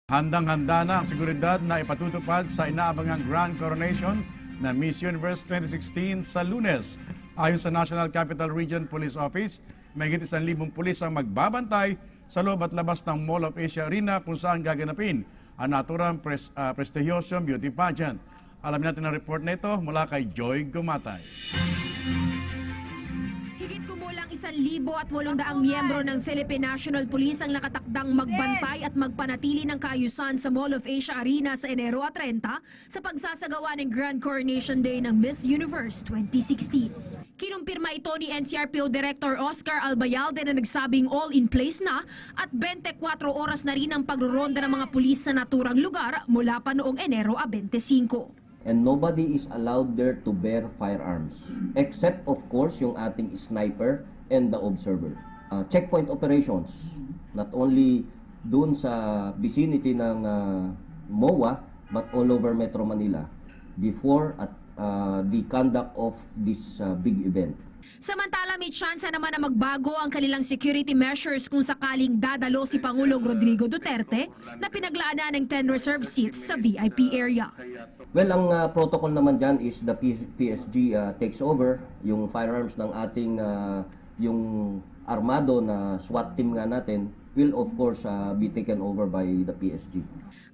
Handang-handa na ang seguridad na ipatutupad sa inaabangang Grand Coronation na Miss Universe 2016 sa Lunes. Ayon sa National Capital Region Police Office, may higit 1,000 pulis ang magbabantay sa loob at labas ng Mall of Asia Arena kung saan gaganapin ang naturang prestigyosong beauty pageant. Alamin natin ang report na ito mula kay Joy Gumatay. Higit kumulang 1,800 miyembro ng Philippine National Police ang nakatakdang magbantay at magpanatili ng kaayusan sa Mall of Asia Arena sa Enero 30 sa pagsasagawa ng Grand Coronation Day ng Miss Universe 2016. Kinumpirma ito ni NCRPO Director Oscar Albayalde na nagsabing all in place na at 24 oras na rin ang pagruronda ng mga pulis sa naturang lugar mula pa noong Enero 25. And nobody is allowed there to bear firearms, except of course yung ating sniper and the observer. Checkpoint operations, not only dun sa vicinity ng MOA, but all over Metro Manila before at the conduct of this big event. Samantala, may tsansa naman na magbago ang kanilang security measures kung sakaling dadalo si Pangulong Rodrigo Duterte na pinaglaanan ng 10 reserve seats sa VIP area. Well, ang protocol naman dyan is the PSG takes over yung firearms ng ating yung armado na SWAT team nga natin will of course be taken over by the PSG.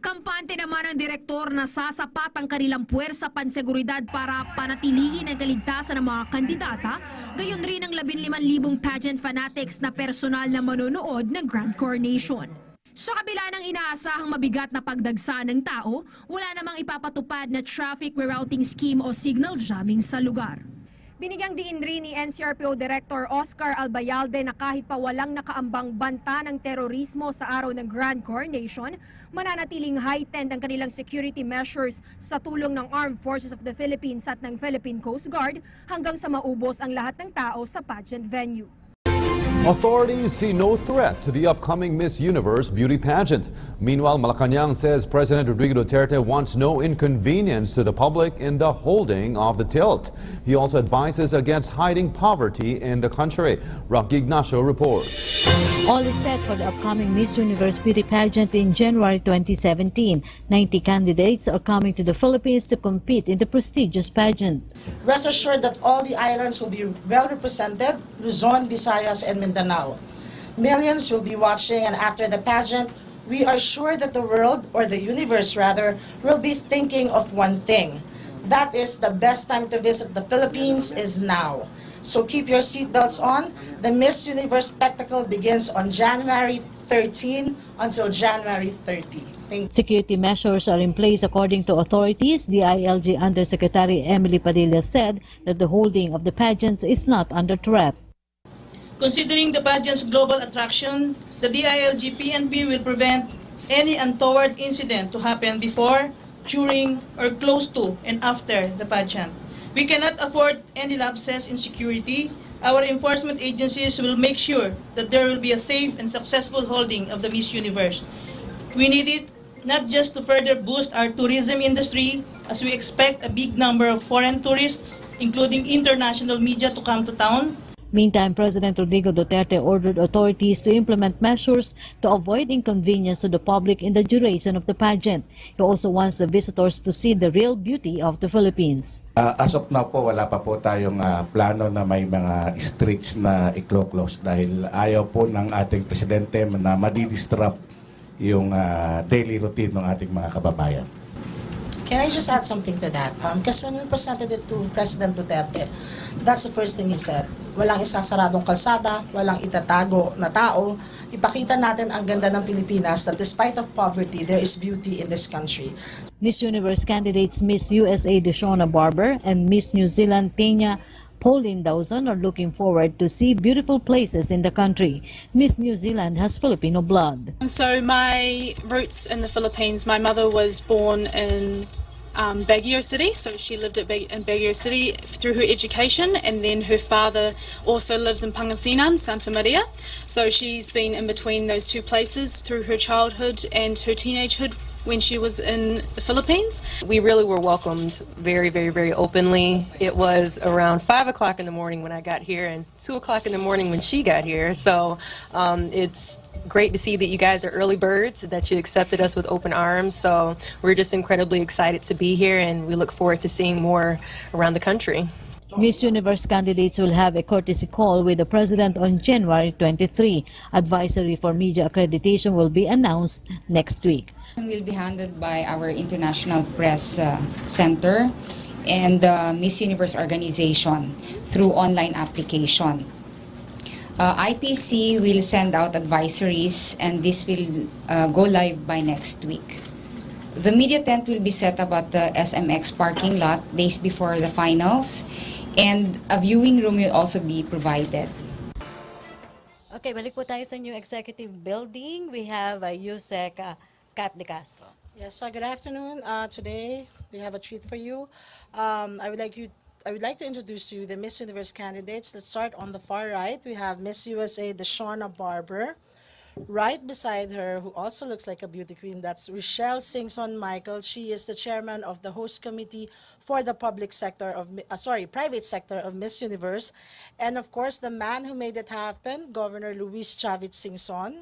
Kampante naman ang direktor na sasapat ang kanilang puwersa panseguridad para panatilihin ang kaligtasan ng mga kandidata, gayon rin ang 15,000 pageant fanatics na personal na manonood ng Grand Coronation. Sa kabila ng inaasahang mabigat na pagdagsa ng tao, wala namang ipapatupad na traffic rerouting scheme o signal jamming sa lugar. Binigyang diin rin ni NCRPO Director Oscar Albayalde na kahit pa walang nakaambang banta ng terorismo sa araw ng Grand Coronation, mananatiling heightened ang kanilang security measures sa tulong ng Armed Forces of the Philippines at ng Philippine Coast Guard hanggang sa maubos ang lahat ng tao sa pageant venue. Authorities see no threat to the upcoming Miss Universe beauty pageant. Meanwhile, Malacanang says President Rodrigo Duterte wants no inconvenience to the public in the holding of the tilt. He also advises against hiding poverty in the country. Rocky Ignacio reports. All is set for the upcoming Miss Universe beauty pageant in January 2017. 90 candidates are coming to the Philippines to compete in the prestigious pageant. Rest assured that all the islands will be well represented, Luzon, Visayas, and Mindanao. Millions will be watching, and after the pageant, we are sure that the world, or the universe rather, will be thinking of one thing. That is, the best time to visit the Philippines is now. So keep your seatbelts on. The Miss Universe spectacle begins on January 13 until January 30. Security measures are in place according to authorities. The ILG Undersecretary Emily Padilla said that the holding of the pageants is not under threat. Considering the pageant's global attraction, the DILG PNP will prevent any untoward incident to happen before, during, or close to and after the pageant. We cannot afford any lapses in security. Our enforcement agencies will make sure that there will be a safe and successful holding of the Miss Universe. We need it not just to further boost our tourism industry, as we expect a big number of foreign tourists, including international media, to come to town. Meantime, President Rodrigo Duterte ordered authorities to implement measures to avoid inconvenience to the public in the duration of the pageant. He also wants the visitors to see the real beauty of the Philippines. As of now po, wala pa po tayong plano na may mga streets na i-close dahil ayaw po ng ating presidente na madi-disrupt yung daily routine ng ating mga kababayan. Can I just add something to that? Because when we presented it to President Duterte, that's the first thing he said. Walang isasaradong kalsada, walang itatago na tao. Ipakita natin ang ganda ng Pilipinas that despite of poverty, there is beauty in this country. Miss Universe candidates Miss USA Deshona Barber and Miss New Zealand Tanya Pauline Dawson are looking forward to see beautiful places in the country. Miss New Zealand has Filipino blood. So my roots in the Philippines, my mother was born in Baguio City, so she lived in Baguio City through her education, and then her father also lives in Pangasinan, Santa Maria. So she's been in between those two places through her childhood and her teenagehood when she was in the Philippines. We really were welcomed very, very, very openly. It was around 5 o'clock in the morning when I got here and 2 o'clock in the morning when she got here. So it's great to see that you guys are early birds, that you accepted us with open arms. So we're just incredibly excited to be here, and we look forward to seeing more around the country. Miss Universe candidates will have a courtesy call with the President on January 23. Advisory for media accreditation will be announced next week. Will be handled by our International Press Center and the Miss Universe organization through online application. IPC will send out advisories, and this will go live by next week. The media tent will be set up at the SMX parking lot days before the finals, and a viewing room will also be provided. Okay, balik po tayo sa new executive building. We have Yusek Kat De Castro. Yes, good afternoon. Today we have a treat for you. I would like to introduce to you the Miss Universe candidates. Let's start on the far right. We have Miss USA Deshona Barber. Right beside her, who also looks like a beauty queen, that's Rochelle Singson Michael. She is the chairman of the host committee for the private sector of Miss Universe. And of course, the man who made it happen, Governor Luis Chavez Singson.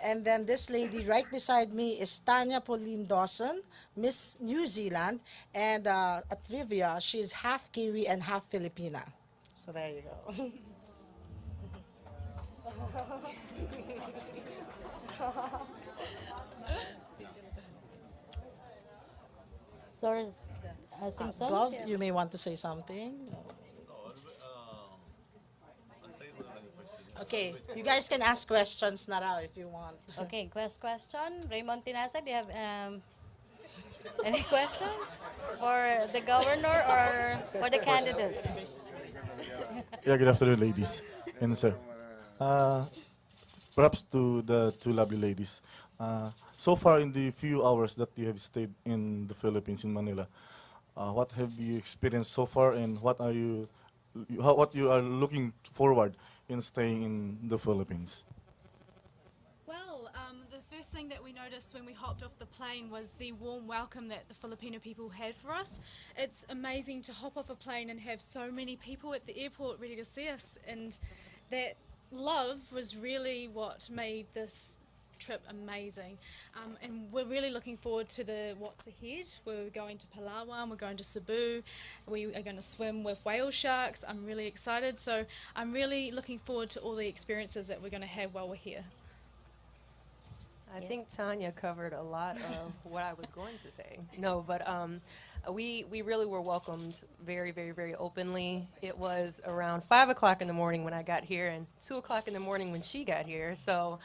And then this lady right beside me is Tanya Pauline Dawson, Miss New Zealand. And a trivia, she's half Kiwi and half Filipina. So there you go. Sorry, Singson? Gov, you may want to say something. Okay, you guys can ask questions now if you want. Okay, question. Raymond Tinasa, do you have any question for the governor or for the candidates? Yeah, good afternoon, ladies and sir. Perhaps to the two lovely ladies. So far in the few hours that you have stayed in the Philippines, in Manila, what have you experienced so far, and what you are looking forward in staying in the Philippines? Well, the first thing that we noticed when we hopped off the plane was the warm welcome that the Filipino people had for us. It's amazing to hop off a plane and have so many people at the airport ready to see us, and that love was really what made this trip amazing. And we're really looking forward to what's ahead. We're going to Palawan, we're going to Cebu, we are going to swim with whale sharks. I'm really excited, so I'm really looking forward to all the experiences that we're going to have while we're here. I think Tanya covered a lot of what I was going to say. No, but we really were welcomed very, very, very openly. It was around 5 o'clock in the morning when I got here and 2 o'clock in the morning when she got here. So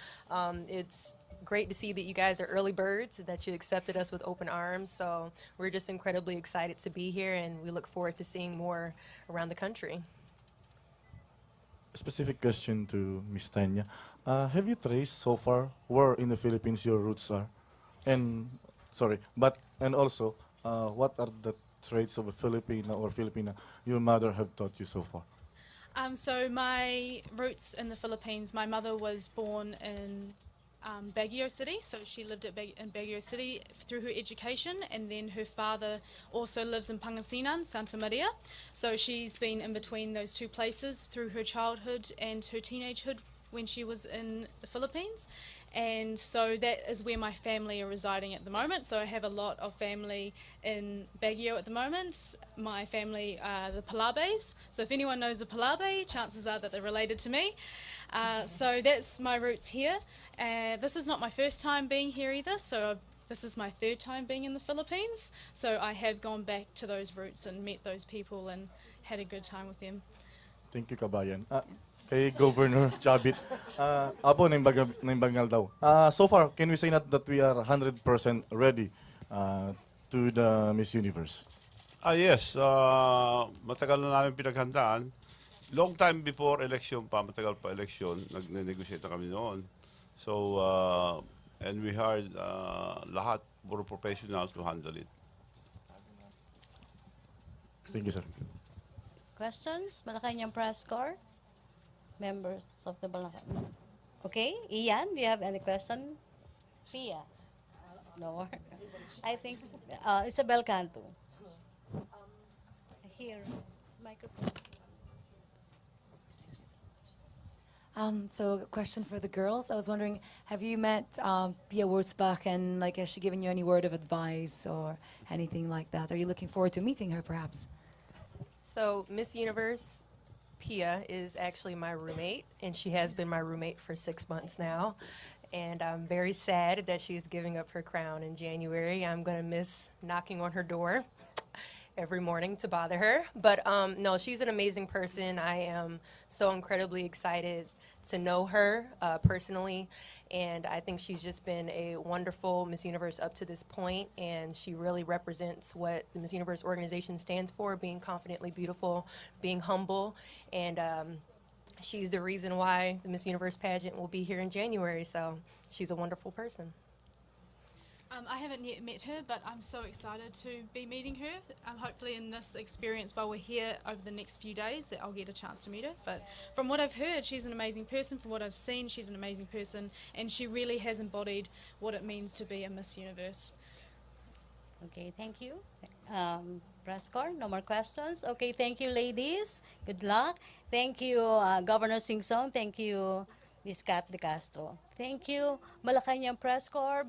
it's great to see that you guys are early birds, that you accepted us with open arms. So we're just incredibly excited to be here, and we look forward to seeing more around the country. A specific question to Ms. Tanya. Have you traced so far where in the Philippines your roots are? And also, what are the traits of a Filipina or Filipina your mother have taught you so far? So my roots in the Philippines, my mother was born in Baguio City, so she lived in Baguio City through her education, and then her father also lives in Pangasinan, Santa Maria, so she's been in between those two places through her childhood and her teenagehood when she was in the Philippines. And so that is where my family are residing at the moment. So I have a lot of family in Baguio at the moment. My family are the Palabes. So if anyone knows the Palabe, chances are that they're related to me. So that's my roots here. This is not my first time being here either. So this is my third time being in the Philippines. So I have gone back to those roots and met those people and had a good time with them. Thank you, Kabayan. Kay Governor Chavez, apo naimbagal daw. So far, can we say that we are 100% ready to the Miss Universe? Yes. Matagal na namin pinaghandaan. Long time before election pa, matagal pa election, nagne-negotiate na kami noon. So, and we hired lahat puro professionals to handle it. Thank you, sir. Questions? Malacanang press corps? Members of the Malacanang. Okay, Ian, do you have any question? Pia. No. I think Isabel Canto. Here, microphone. So a question for the girls. I was wondering, have you met Pia Wurzbach, and like, has she given you any word of advice or anything like that? Are you looking forward to meeting her perhaps? So Miss Universe Pia is actually my roommate, and she has been my roommate for 6 months now. And I'm very sad that she's giving up her crown in January. I'm gonna miss knocking on her door every morning to bother her. But no, she's an amazing person. I am so incredibly excited to know her personally. And I think she's just been a wonderful Miss Universe up to this point, and she really represents what the Miss Universe organization stands for, being confidently beautiful, being humble, and she's the reason why the Miss Universe pageant will be here in January, so she's a wonderful person. I haven't yet met her, but I'm so excited to be meeting her. Hopefully in this experience while we're here over the next few days that I'll get a chance to meet her. But from what I've heard, she's an amazing person. From what I've seen, she's an amazing person, and she really has embodied what it means to be a Miss Universe. Okay, thank you. Press corps, no more questions. Okay, thank you, ladies. Good luck. Thank you, Governor Singson. Thank you, Ms. Kat De Castro. Thank you, Malacanang Press Corps.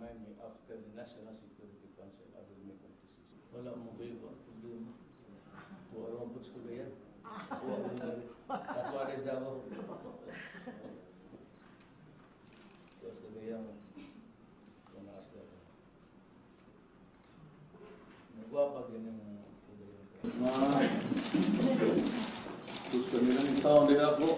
Remind me after the National Security Council, I will make my decision. Wala mo kayo ba? Problema. Tuwa naman po sa kaya. Tuwa mo na rin. Katuwares daw. Tuwas na kaya mo. Tumakas daw. Nagwapag yun yung kaya. Gusto nila ng taon din ako.